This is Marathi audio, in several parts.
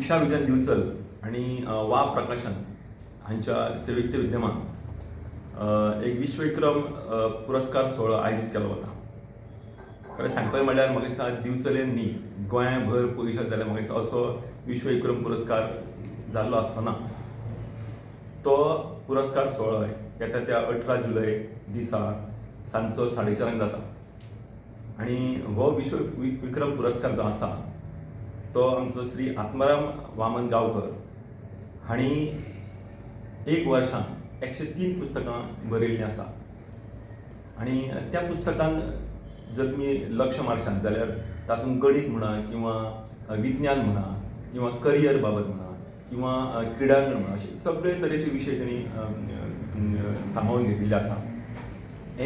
शिक्षा विजन दिवचल आणि वा प्रकाशन हांच्या सेवेक ते विद्यमान एक विश्वविक्रम पुरस्कार सोहळो आयोजीत केलो वता. खरें सांगपाचें म्हणल्यार म्हाका दिसता दिवचलेन न्ही गोंयभर पयशात जाल्यार म्हाका दिसता असो विश्वविक्रम पुरस्कार जाल्लो आसचो ना. तो पुरस्कार सोहळो येता त्या 18 जुलय दिसा सांजचो 4:30 जाता आणि हो विश्वविक्रम पुरस्कार जो आसा तो आमचो श्री आत्माराम वामन गांवकर हांणी एक वर्सान 103 पुस्तकां बरयल्लीं आसा आणि त्या पुस्तकान जर तुमी लक्ष मारशात जाल्यार तातूंत गणित म्हणा किंवा विज्ञान म्हणा किंवा करियर बाबत म्हणा किंवा क्रिडांगण म्हणा अशे सगळे तरेचे विशय तांणी सांबाळून घेतिल्ले आसा.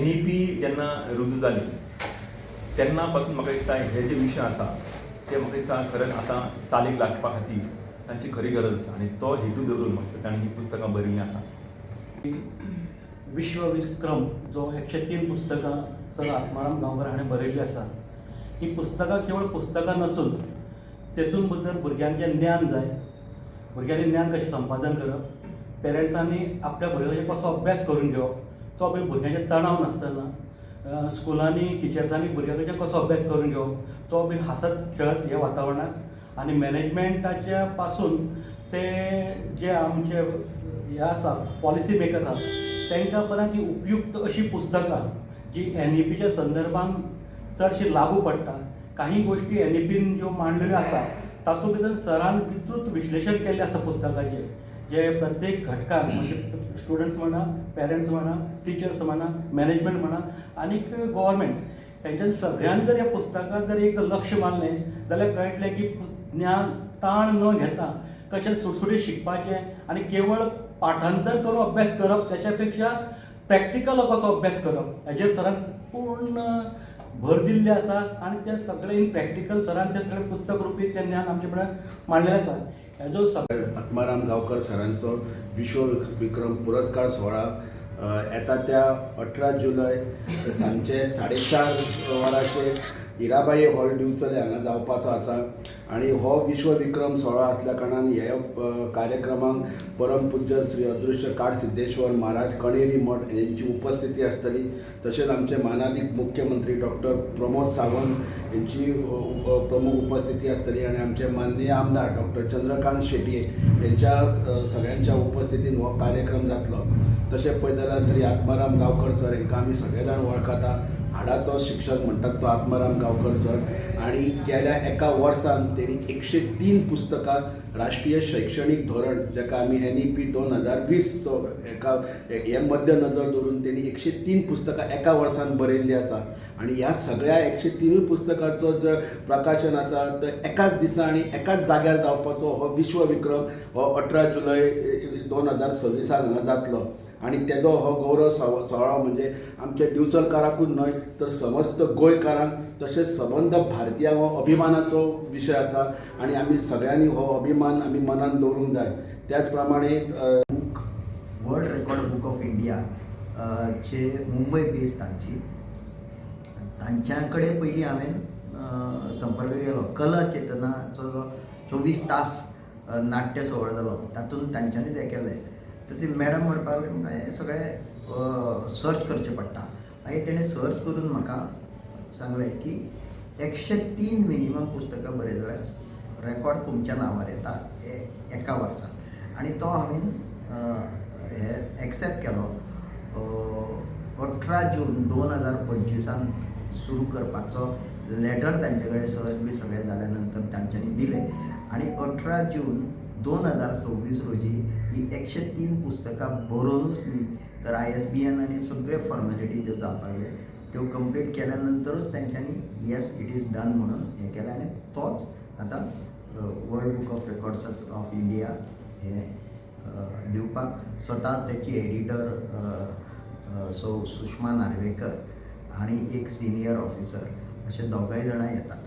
NEP जेन्ना रुजू जाली तेन्ना पासून म्हाका दिसता हे जे विशय आसा ते म्हाका दिसता खरेंच आतां चालीक लागपा खातीर तांची खरी गरज आसा आणि तो हेतू धरून म्हाका दिसता तांणी ही पुस्तकां बरयल्लीं आसा. विश्वविक्रम जो 103 पुस्तकां सर आत्माराम गांवकर हाणें बरयल्ली आसा. ही पुस्तकां केवळ पुस्तकां नसून तेतून भितर भुरग्यांचें ज्ञान जाय, भुरग्यांनी ज्ञान कशें संपादन करप, पेरंट्सांनी आपल्या भुरग्याचेर कसो अभ्यास करून घेवप, तो भुरग्यांचेर तणाव नासतना स्कुलांनी टिचर्सांनी भुरग्यांचेर कसो अभ्यास करून घेवप, तो बीन हांसत खेळत ह्या वातावरणात आणि मॅनेजमेंटाच्या पासून ते जे आमचे हे आसा पॉलिसी मेकर आसा तांकां पर्यंत ती उपयुक्त अशी पुस्तकां जी NEPच्या संदर्भान चडशी लागू पडटा. काही गोष्टी NEPन ज्यो मांडलेल्यो आसा तातूंत भितर सरान विस्तृत विश्लेशण केल्लें आसा पुस्तकाचें, जे प्रत्येक घटकाक म्हणजे स्टुडंट्स म्हणा, पेरंट्स म्हणा, टिचर्स म्हणा, मॅनेजमेंट म्हणा आणि गव्हर्मेंट त्यांच्यान सगळ्यांनी जर ह्या पुस्तकाक जर एक लक्ष मारलें जाल्यार कळटलें की ज्ञान ताण न घेता कशें सुटसुटीत शिकपाचें आणि केवळ पाठांतर करून अभ्यास करप त्याच्या पेक्षा प्रॅक्टिकल कसो अभ्यास करप हेजेर सरान पूर्ण भर दिल्ले आसा आणि ते सगळे इन प्रॅक्टिकल सरान ते सगळे पुस्तक रुपी ते ज्ञान आमचे कडेन मांडलेलें आसा. हेजो आत्माराम गांवकर सरांचो विश्वविक्रम पुरस्कार सोहळा येता त्या 18 जुलय सांजचे 4:30 वरांचेर हिराबाई हॉल दिवचले हांगा जावपाचो आसा. आणि हो विश्वविक्रम सोहळो असल्या कारणान हे कार्यक्रमाक परमपूज्य श्री अदृश्य काळ सिद्धेश्वर महाराज कणेरी मठ यांची उपस्थिती आसतली. तसेच आमचे मानाधिक मुख्यमंत्री डॉक्टर प्रमोद सावंत यांची प्रमुख उपस्थिती आसतली आणि आमचे माननीय आमदार डॉक्टर चंद्रकांत शेटये यांच्या सगळ्यांच्या उपस्थितीन हो कार्यक्रम जातलो. तशें पळयत जाल्यार श्री आत्माराम गांवकर सर हांकां आमी सगळे जाण वळखता. हाडाचो शिक्षक म्हणटात तो आत्माराम गांवकर सर आणि गेल्या एका वर्सान तेणी 103 पुस्तकां राष्ट्रीय शैक्षणिक धोरण जेका आमी NEP 2020 तो हे मध्य नजर धरून तेणी 103 पुस्तकां एका वर्सान बरयल्लीं आसा. आणि ह्या सगळ्या 103 पुस्तकांचो जो प्रकाशन आसा तो एकाच दिसा आणि एकाच जाग्यार जावपाचो हो विश्वविक्रम हो 18 जुलय 2026 हांगा जातलो. आणि तेजो हो गौरव सोहळो म्हणजे आमच्या दिवचलकाराकूच न्हय तर समस्त गोंयकारांक तशेंच सबंद भारतीयांक हो अभिमानाचो विशय आसा आणि आमी सगळ्यांनी हो अभिमान आमी मनान दवरूंक जाय. त्याच प्रमाणे world record book of India चे मुंबय बेस तांच्या कडेन पयलीं हांवें संपर्क केलो. कला चेतनाचो 24 तास नाट्य सोहळो जालो तातूंत तांच्यांनी तें केलें. तर ती मॅडम म्हणपाक लागली म्हाका हें सगळें सर्च करचें पडटा. मागीर तेणें सर्च करून म्हाका सांगलें की 103 मिनिमम पुस्तकां बरय जाल्यार रेकॉर्ड तुमच्या नांवार येता एका वर्सान. आनी तो हांवें हे एक्सेप्ट केलो. 18 जून 2025 सुरू करपाचो लेटर तांचे कडेन सर्च बी सगळें जाल्या नंतर तांच्यांनी दिलें आणि 18 जून 2026 रोजी ही 103 पुस्तकां बरोवनूच न्ही तर ISBN आणि सगळे फॉर्मेलिटी ज्यो जावपाक जाय त्यो कंप्लीट केल्या नंतरूच तांच्यांनी येस इट इज डन म्हणून हें केलें आनी तोच आतां world book of records of India हे दिवपाक स्वता तेची एडिटर सुषमा नार्वेकर आणि एक सिनियर ऑफिसर अशे दोगांय जाणां येतात.